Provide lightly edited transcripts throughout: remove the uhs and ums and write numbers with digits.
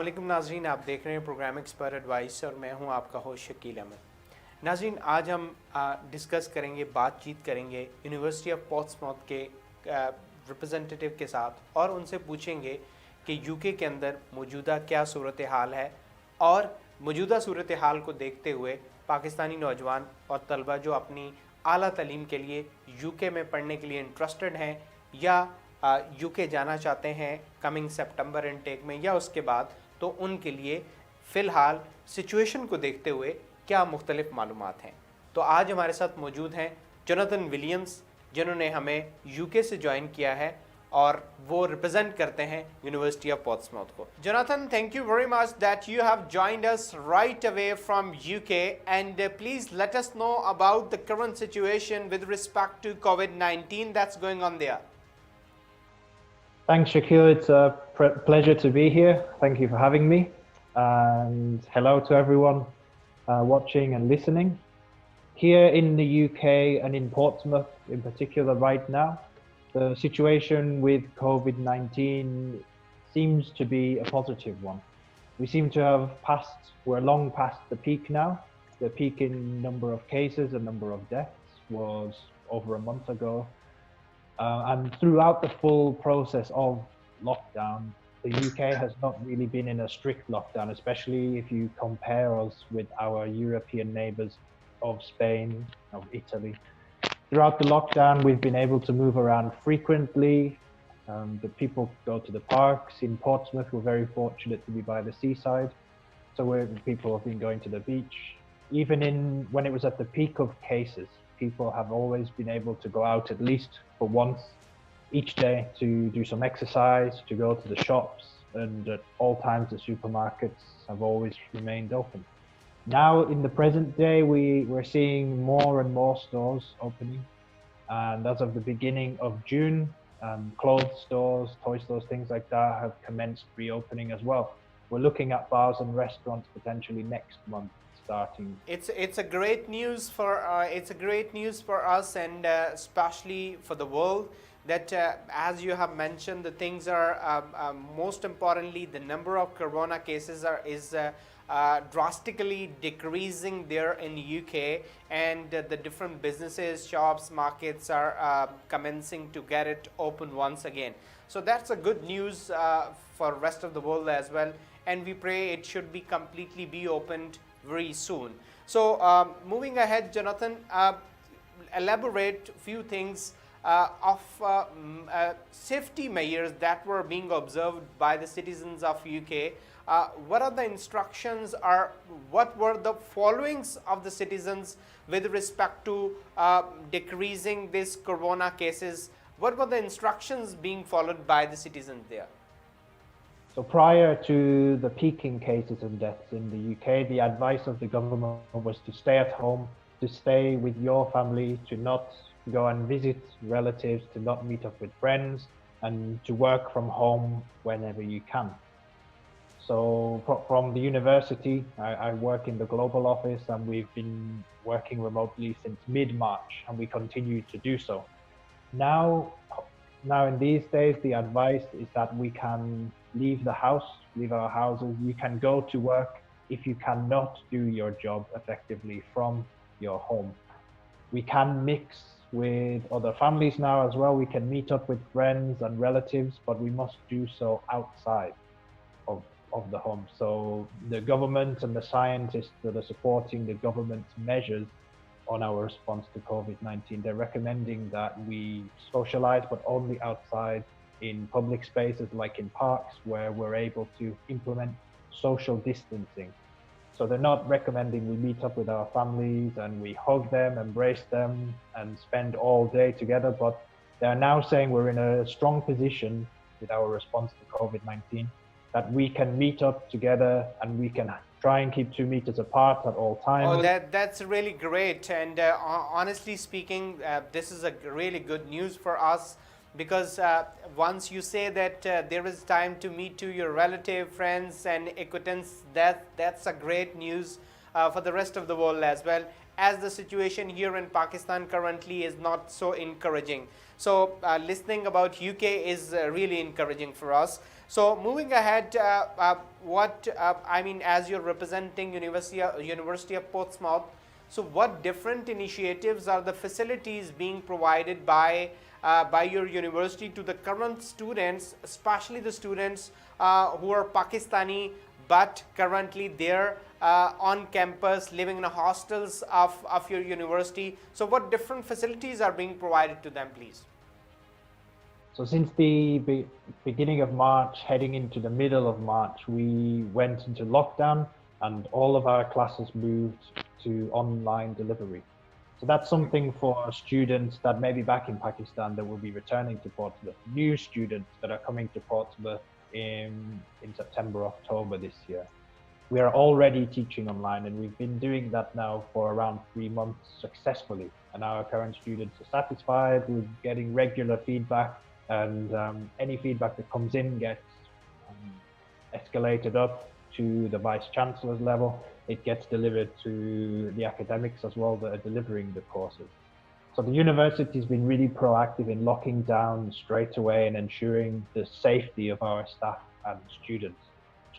السلام علیکم ناظرین، آپ دیکھ رہے ہیں پروگرامز پر ایڈوائس اور میں ہوں آپ کا ہوسٹ شکیل احمد۔ ناظرین، آج ہم ڈسکس کریں گے، بات چیت کریں گے یونیورسٹی آف پورٹسماؤتھ کے ریپرزنٹیٹو کے ساتھ اور ان سے پوچھیں گے کہ یوکے کے اندر موجودہ کیا صورتحال ہے اور موجودہ صورتحال کو دیکھتے ہوئے پاکستانی نوجوان اور طلبہ جو اپنی اعلیٰ تعلیم کے لیے یوکے میں پڑھنے کے لیے انٹرسٹڈ ہیں یا یوکے جانا چاہتے ہیں کمنگ سپٹمبر انٹیک میں یا اس کے بعد، تو ان کے لیے فی الحال سچویشن کو دیکھتے ہوئے کیا مختلف معلومات ہیں۔ تو آج ہمارے ساتھ موجود ہیں جوناتhan ولیمز، جنہوں نے ہمیں یوکے سے جوائن کیا ہے اور وہ ریپرزینٹ کرتے ہیں یونیورسٹی آف پورٹسماؤتھ کو۔ جوناتhan, thank you very much that you have joined us right away from UK, and please let us know about the current situation with respect to COVID-19 that's going on there. Thanks, Shakeel. It's a pleasure to be here. Thank you for having me. And hello to everyone watching and listening. Here in the UK and in Portsmouth in particular right now, the situation with COVID-19 seems to be a positive one. We seem to have we're long past the peak now. The peak in number of cases and number of deaths was over a month ago. And throughout the full process of lockdown, the UK has not really been in a strict lockdown, especially if you compare us with our European neighbours of Spain, of Italy. Throughout the lockdown, we've been able to move around frequently. The people go to the parks. In Portsmouth, we're very fortunate to be by the seaside, so people have been going to the beach. Even when it was at the peak of cases, people have always been able to go out at least for once each day to do some exercise, to go to the shops, and at all times the supermarkets have always remained open. Now, in the present day, we're seeing more and more stores opening, and as of the beginning of June, clothes stores, toy stores, things like that have commenced reopening as well. We're looking at bars and restaurants potentially next month starting. It's a great news for us, and especially for the world, that as you have mentioned, the things are most importantly, the number of corona cases is drastically decreasing there in UK, and the different businesses, shops, markets are commencing to get it open once again. So that's a good news for rest of the world as well, and we pray it should be completely be opened very soon. So moving ahead, Jonathan, elaborate few things of safety measures that were being observed by the citizens of UK. What are the instructions, or what were the followings of the citizens with respect to decreasing this corona cases? What were the instructions being followed by the citizens there? So prior to the peaking cases and deaths in the UK, the advice of the government was to stay at home, to stay with your family, to not go and visit relatives, to not meet up with friends, and to work from home whenever you can. So from the university, I work in the global office, and we've been working remotely since mid-March, and we continue to do so. Now in these days, the advice is that we can leave our houses. You can go to work if you cannot do your job effectively from your home. We can mix with other families now as well. We can meet up with friends and relatives, but we must do so outside of the home. So the government and the scientists that are supporting the government's measures on our response to COVID-19, they're recommending that we socialize, but only outside in public spaces like in parks, where we're able to implement social distancing. So they're not recommending we meet up with our families and we hug them, embrace them, and spend all day together, but they're now saying we're in a strong position with our response to COVID-19, that we can meet up together and we can try and keep 2 meters apart at all times. Oh, that's really great, and honestly speaking, this is a really good news for us, because once you say that there is time to meet to your relative, friends and acquaintance, that's a great news for the rest of the world as well, as the situation here in Pakistan currently is not so encouraging. So listening about UK is really encouraging for us. So moving ahead, as you're representing University of Portsmouth, so what different initiatives are the facilities being provided by your university to the current students, especially the students who are Pakistani but currently there on campus living in the hostels of your university? So what different facilities are being provided to them, please? So since the beginning of March, heading into the middle of March, we went into lockdown and all of our classes moved to online delivery. So that's something for students that may be back in Pakistan that will be returning to Portsmouth, new students that are coming to Portsmouth in September, October this year. We are already teaching online and we've been doing that now for around 3 months successfully. And our current students are satisfied, we're getting regular feedback, and any feedback that comes in gets escalated up to the Vice Chancellor's level. It gets delivered to the academics as well that are delivering the courses. So the university's been really proactive in locking down straight away and ensuring the safety of our staff and students.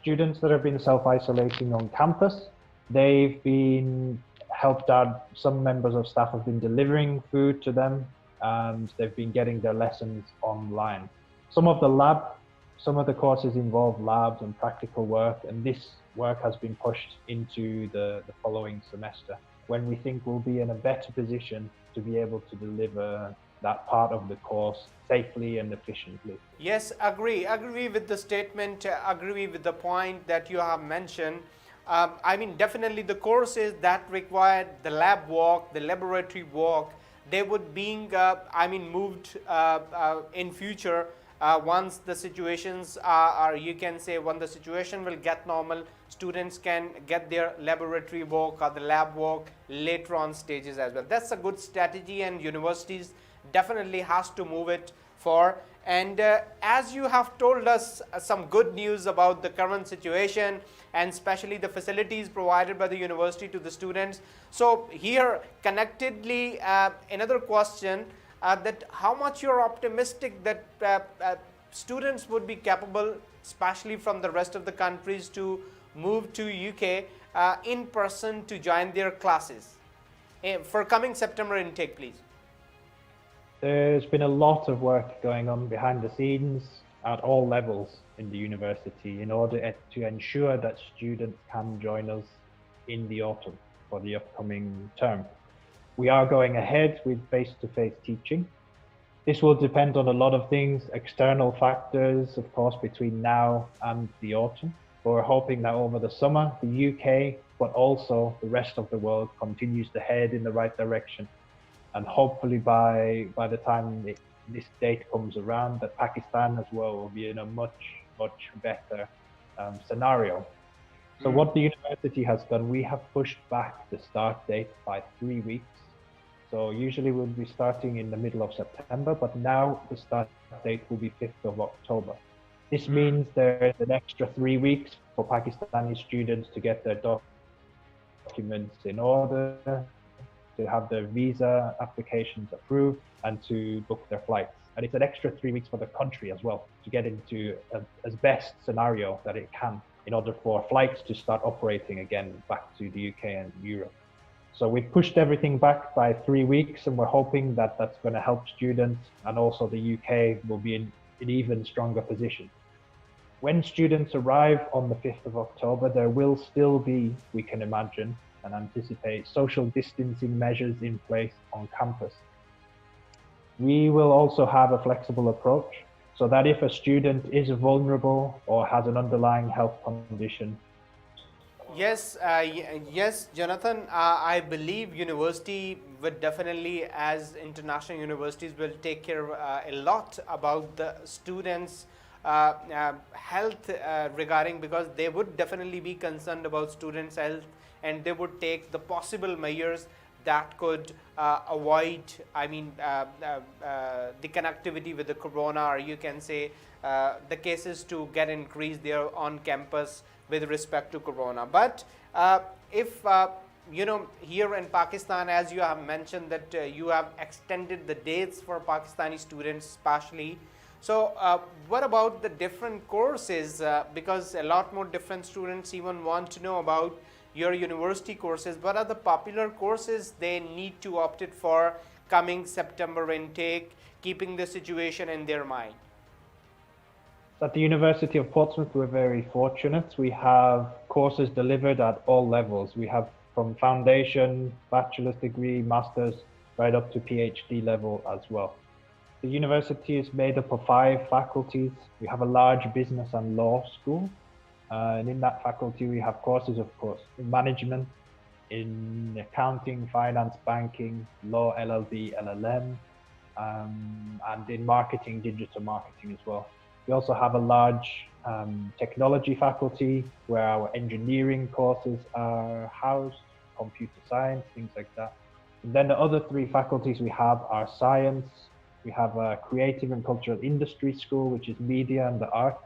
Students that have been self-isolating on campus, they've been helped out. Some members of staff have been delivering food to them and they've been getting their lessons online. Some of the courses involve labs and practical work, and this work has been pushed into the following semester, when we think we'll be in a better position to be able to deliver that part of the course safely and efficiently. Yes, agree with the statement, agree with the point that you have mentioned. Definitely the courses that require the lab work, the laboratory work, they would being moved in future once the situations are, you can say, when the situation will get normal, students can get their laboratory work or the lab work later on stages as well. That's a good strategy and universities definitely has to move it for. And as you have told us some good news about the current situation and especially the facilities provided by the university to the students. So here connectedly another question, that how much you're optimistic that students would be capable, especially from the rest of the countries, to move to UK in person to join their classes for coming September intake, please? There's been a lot of work going on behind the scenes at all levels in the university in order to ensure that students can join us in the autumn for the upcoming term. We are going ahead with face-to-face teaching. This will depend on a lot of things, external factors, of course, between now and the autumn. But we're hoping that over the summer, the UK, but also the rest of the world, continues to head in the right direction. And hopefully by the time this date comes around, that Pakistan as well will be in a much, much better scenario. So what the university has done, we have pushed back the start date by 3 weeks. So usually we'll be starting in the middle of September, but now the start date will be 5th of October. This means there's an extra 3 weeks for Pakistani students to get their documents in order, to have their visa applications approved, and to book their flights. And it's an extra 3 weeks for the country as well, to get into as best scenario that it can in order for flights to start operating again back to the UK and Europe. So we've pushed everything back by 3 weeks, and we're hoping that that's going to help students, and also the UK will be in an even stronger position. When students arrive on the 5th of October, there will still be, we can imagine and anticipate, social distancing measures in place on campus. We will also have a flexible approach, so that if a student is vulnerable or has an underlying health condition. Yes, Jonathan, I believe university would definitely, as international universities, will take care a lot about the students' health regarding, because they would definitely be concerned about students' health, and they would take the possible measures that could avoid, the connectivity with the corona, or you can say the cases to get increased there on campus with respect to corona. But if here in Pakistan, as you have mentioned that you have extended the dates for Pakistani students especially. So what about the different courses? Because a lot more different students even want to know about your university courses. What are the popular courses they need to opt it for coming September intake, keeping the situation in their mind? At the University of Portsmouth, we're very fortunate. We have courses delivered at all levels. We have from foundation, bachelor's degree, master's, right up to PhD level as well. The university is made up of 5 faculties. We have a large business and law school. And in that faculty, we have courses, of course, in management, in accounting, finance, banking, law, LLB, LLM, and in marketing, digital marketing as well. We also have a large technology faculty where our engineering courses are housed, computer science, things like that. And then the other 3 faculties we have are science, we have a creative and cultural industry school, which is media and the arts,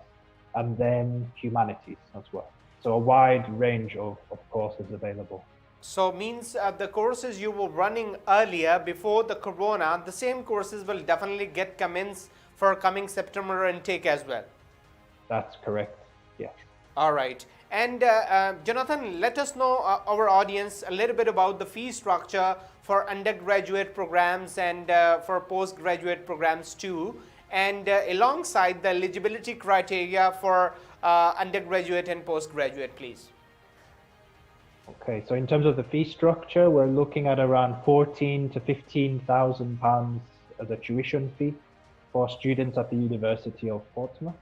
and then humanities as well. So a wide range of courses available. So means the courses you were running earlier before the corona, the same courses will definitely get commenced for coming September intake as well. That's correct, yes. All right. And Jonathan, let us know, our audience, a little bit about the fee structure for undergraduate programs and for postgraduate programs too, and alongside the eligibility criteria for undergraduate and postgraduate, please. Okay, so in terms of the fee structure, we're looking at around 14 to 15,000 pounds as a tuition fee for students at the University of Portsmouth.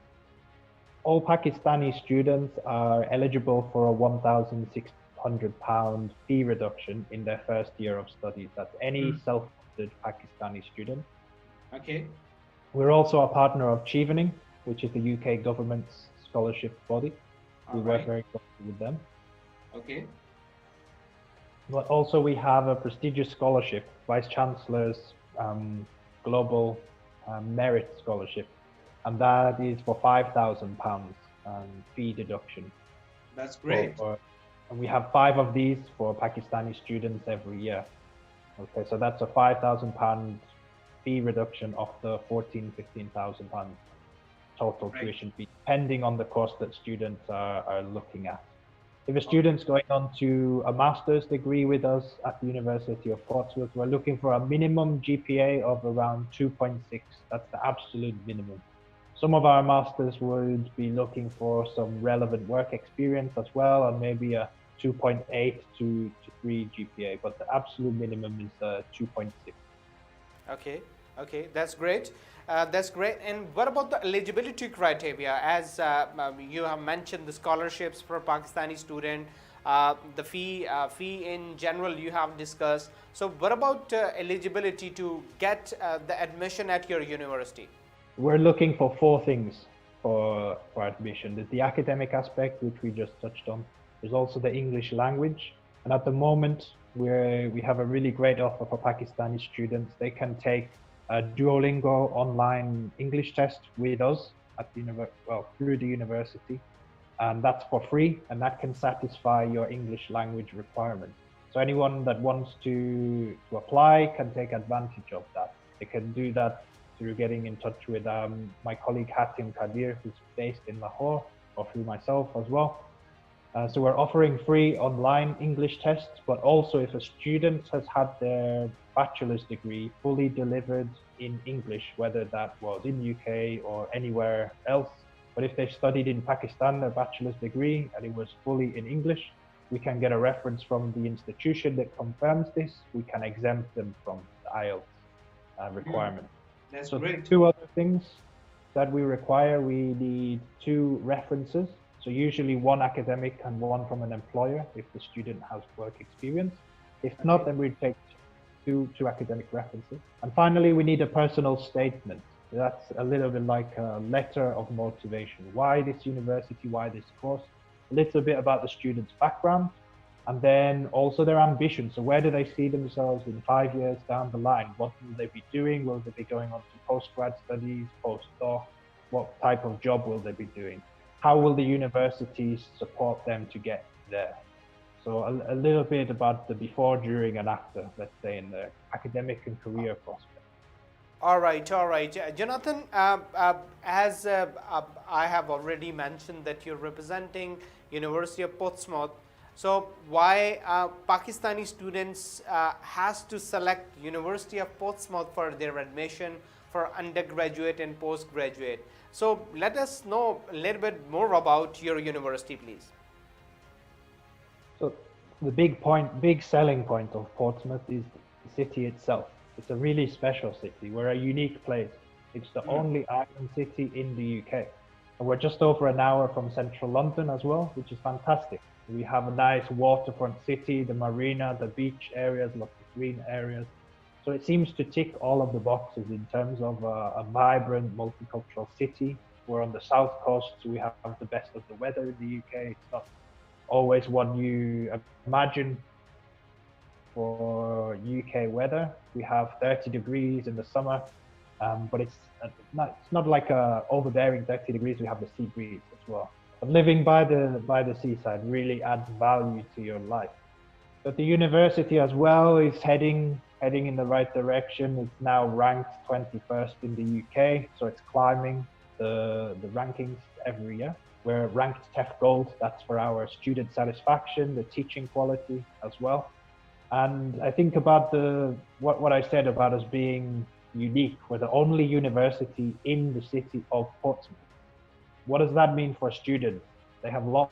All Pakistani students are eligible for a £1,600 fee reduction in their first year of studies. That's any self-funded Pakistani student. Okay. We're also a partner of Chevening, which is the UK government's scholarship body. We work very closely with them. Okay. But also we have a prestigious scholarship, Vice Chancellor's Global Merit Scholarship, and that is for £5,000 fee deduction. That's great. And we have 5 of these for Pakistani students every year. Okay, so that's a £5,000 fee reduction of the £15,000 total tuition fee, depending on the course that students are looking at. If a student's going on to a master's degree with us at the University of Portsmouth, we're looking for a minimum GPA of around 2.6. That's the absolute minimum. Some of our masters would be looking for some relevant work experience as well, and maybe a 2.8 to 3 GPA, but the absolute minimum is 2.6. Okay, that's great. That's great. And what about the eligibility criteria? As you have mentioned, the scholarships for Pakistani student, the fee in general you have discussed. So what about eligibility to get the admission at your university? We're looking for 4 things for admission. There's the academic aspect, which we just touched on. There's also the English language. And at the moment, we have a really great offer for Pakistani students. They can take a Duolingo online English test with us at through the university, and that's for free, and that can satisfy your English language requirement. So anyone that wants to apply can take advantage of that. They can do that through getting in touch with my colleague Hatim Kadir, who's based in Lahore, or through myself as well. So we're offering free online English tests, but also if a student has had their bachelor's degree fully delivered in English, whether that was in UK or anywhere else, but if they studied in Pakistan, their bachelor's degree, and it was fully in English, we can get a reference from the institution that confirms this. We can exempt them from the IELTS requirement. That's so great. 2 other things that we require, we need 2 references. So usually 1 academic and 1 from an employer if the student has work experience. If not, then we take two academic references. And finally, we need a personal statement. That's a little bit like a letter of motivation. Why this university, why this course? A little bit about the student's background, and then also their ambition. So where do they see themselves in 5 years down the line? What will they be doing? Will they be going on to postgrad studies, postdoc? What type of job will they be doing? how will the universities support them to get there? So a little bit about the before, during, and after, let's say, in the academic and career prospects. All right. Jonathan, as I have already mentioned that you're representing University of Portsmouth, so why Pakistani students has to select University of Portsmouth for their admission for undergraduate and postgraduate? So let us know a little bit more about your university, please. So the big selling point of Portsmouth is the city itself. It's a really special city. We're a unique place. It's the only island city in the UK. And we're just over an hour from central London as well, which is fantastic. We have a nice waterfront city, the marina, the beach areas, lots of green areas. So it seems to tick all of the boxes in terms of a vibrant, multicultural city. We're on the south coast, so we have the best of the weather in the UK. It's not always what you imagine for UK weather. We have 30 degrees in the summer, but it's not like a overbearing 30 degrees. We have the sea breeze as well. But living by the seaside really adds value to your life. But the university as well is heading in the right direction. It's now ranked 21st in the UK, so it's climbing the rankings every year. We're ranked TEF Gold. That's for our student satisfaction, the teaching quality as well. And I think about what I said about us being unique. We're the only university in the city of Portsmouth. What does that mean for students? They have lots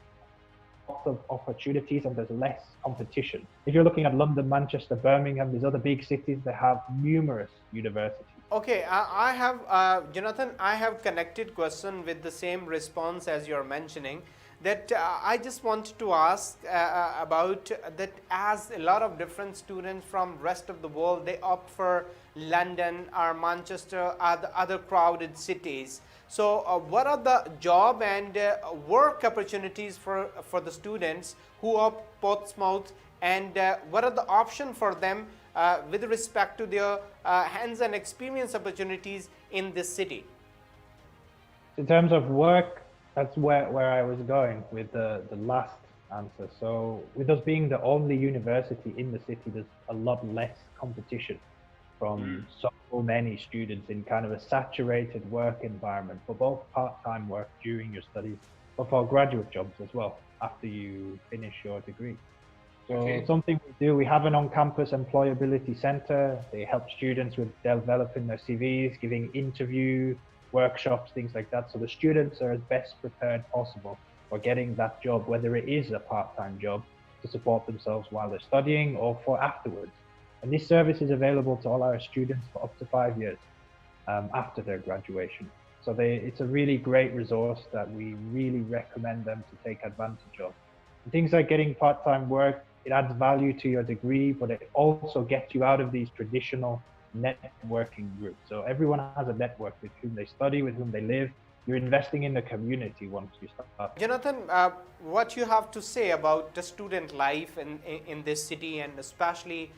of opportunities and there's less competition. If you're looking at London, Manchester, Birmingham, these other big cities, they have numerous universities. Okay, I have, Jonathan, I have connected question with the same response as you're mentioning. That I just wanted to ask about that, as a lot of different students from rest of the world, they opt for London or Manchester or the other crowded cities. So what are the job and work opportunities for the students who opt Portsmouth, and what are the options for them with respect to their hands-on experience opportunities in this city? In terms of work, that's where I was going with the last answer. So with us being the only university in the city, there's a lot less competition from so many students in kind of a saturated work environment for both part-time work during your studies, but for graduate jobs as well after you finish your degree. So something we do, we have an on-campus employability center. They help students with developing their CVs, giving interview workshops, things like that. So the students are as best prepared possible for getting that job, whether it is a part-time job to support themselves while they're studying or for afterwards. And this service is available to all our students for up to 5 years after their graduation. So it's a really great resource that we really recommend them to take advantage of. And things like getting part-time work, it adds value to your degree, but it also gets you out of these traditional networking groups. So everyone has a network with whom they study, with whom they live. You're investing in the community once you start. Jonathan, what you have to say about the student life in this city, and especially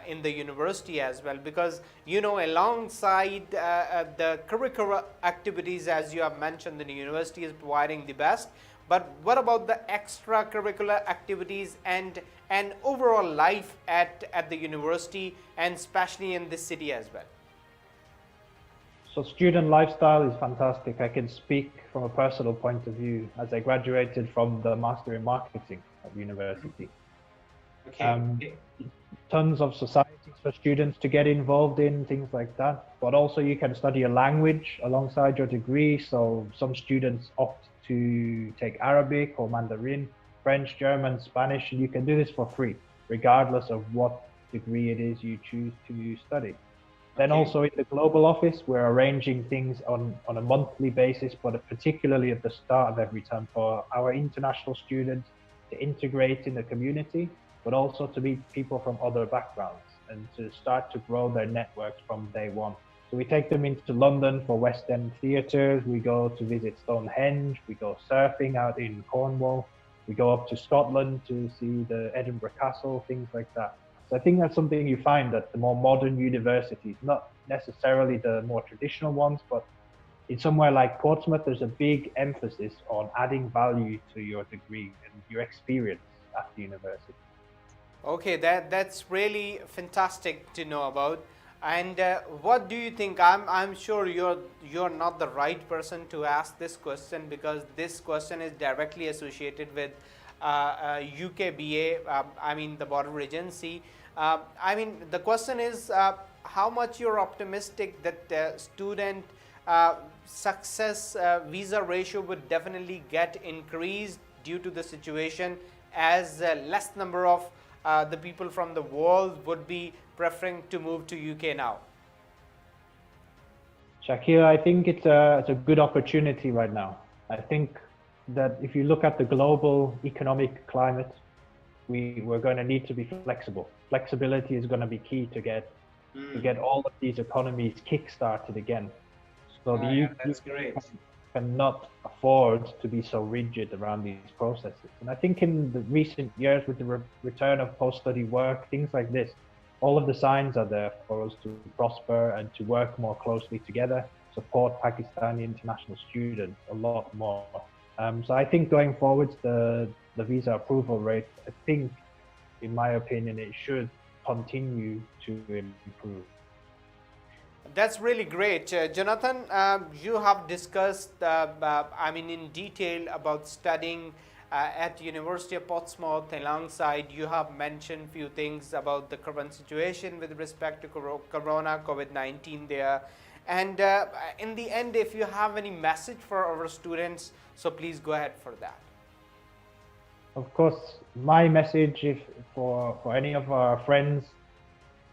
in the university as well, because alongside the curricular activities, as you have mentioned, the university is providing the best. But what about the extracurricular activities and overall life at the university, and especially in this city as well? So student lifestyle is fantastic. I can speak from a personal point of view as I graduated from the Master in Marketing at university. Tons of societies for students to get involved in, things like that. But also you can study a language alongside your degree. So some students opt to take Arabic or Mandarin, French, German, Spanish, and you can do this for free, regardless of what degree it is you choose to study. Then also in the global office, we're arranging things on a monthly basis, but particularly at the start of every term for our international students to integrate in the community, but also to meet people from other backgrounds and to start to grow their networks from day one. So we take them into London for West End theatres, we go to visit Stonehenge, we go surfing out in Cornwall, we go up to Scotland to see the Edinburgh Castle, things like that. So I think that's something you find at the more modern universities, not necessarily the more traditional ones, but in somewhere like Portsmouth, there's a big emphasis on adding value to your degree and your experience at the university. Okay, that's really fantastic to know about. And what do you think? I'm sure you're not the right person to ask this question, because this question is directly associated with UK BA, I mean the border agency. I mean, the question is how much you're optimistic that student success visa ratio would definitely get increased due to the situation, as less number of the people from the world would be preferring to move to UK now. Shakeel, I think it's a good opportunity right now. I think that if you look at the global economic climate, we're going to need to be flexible. Flexibility is going to be key to get all of these economies kick-started again. So the that's great. cannot afford to be so rigid around these processes. And I think in the recent years, with the return of post-study work, things like this, all of the signs are there for us to prosper and to work more closely together, support Pakistani international students a lot more. So I think going forwards, the visa approval rate, I think, in my opinion, it should continue to improve. That's really great. Jonathan, you have discussed, I mean, in detail about studying at University of Portsmouth. Alongside, you have mentioned few things about the current situation with respect to corona, COVID-19 there. And in the end, if you have any message for our students, so please go ahead for that. Of course, my message for any of our friends,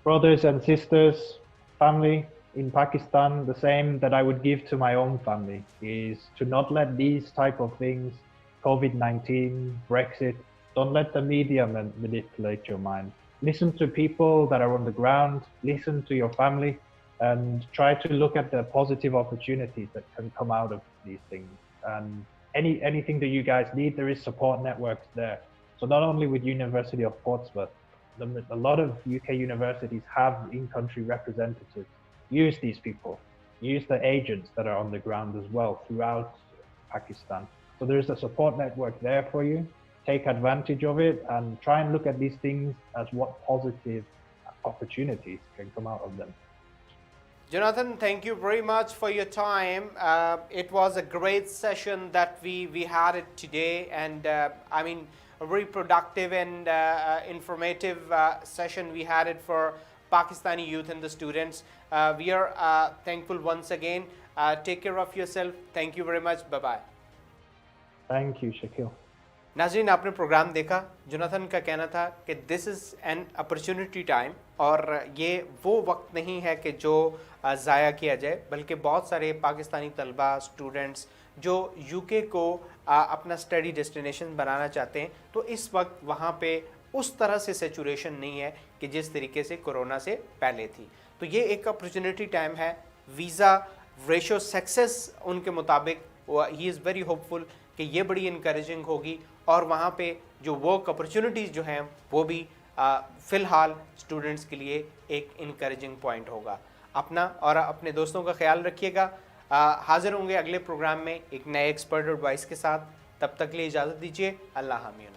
brothers and sisters, family in Pakistan, the same that I would give to my own family, is to not let these type of things, COVID-19, Brexit, don't let the media manipulate your mind. Listen to people that are on the ground, listen to your family, and try to look at the positive opportunities that can come out of these things. And anything that you guys need, there is support networks there. So not only with University of Portsmouth, a lot of UK universities have in-country representatives. Use these people, use the agents that are on the ground as well throughout Pakistan. So there's a support network there for you. Take advantage of it and try and look at these things as what positive opportunities can come out of them. Jonathan, thank you very much for your time. It was a great session that we had it today, and I mean, a very productive and informative session we had it for Pakistani youth and the students. We are thankful once again. Take care of yourself. Thank you very much. Bye-bye. Thank you, Shakeel. नाज़रीन, आपने programme देखा. Jonathan का कहना था कि this is an opportunity time, और ये वो वक्त नहीं है कि जो ज़ाया किया जाए, बल्कि बहुत सारे पाकिस्तानी तलबा, स्टूडेंट्स जो यूके को अपना स्टडी डेस्टिनेशन बनाना चाहते हैं, तो इस वक्त वहाँ पे उस तरह से सैचुरेशन नहीं है कि जिस तरीके से कोरोना से पहले थी. तो ये एक अपॉर्चुनिटी टाइम है. वीज़ा रेशो सक्सेस उनके मुताबिक, ही इज़ वेरी होपफुल कि ये बड़ी इनकरेजिंग होगी, और वहाँ पे जो वर्क अपॉर्चुनिटीज़ जो हैं वो भी फ़िलहाल स्टूडेंट्स के लिए एक इनकरेजिंग पॉइंट होगा. अपना और अपने दोस्तों का ख्याल रखिएगा. हाज़िर होंगे अगले प्रोग्राम में एक नए एक्सपर्ट एडवाइस के साथ. तब तक के लिए इजाज़त दीजिए. अल्लाह हामिद.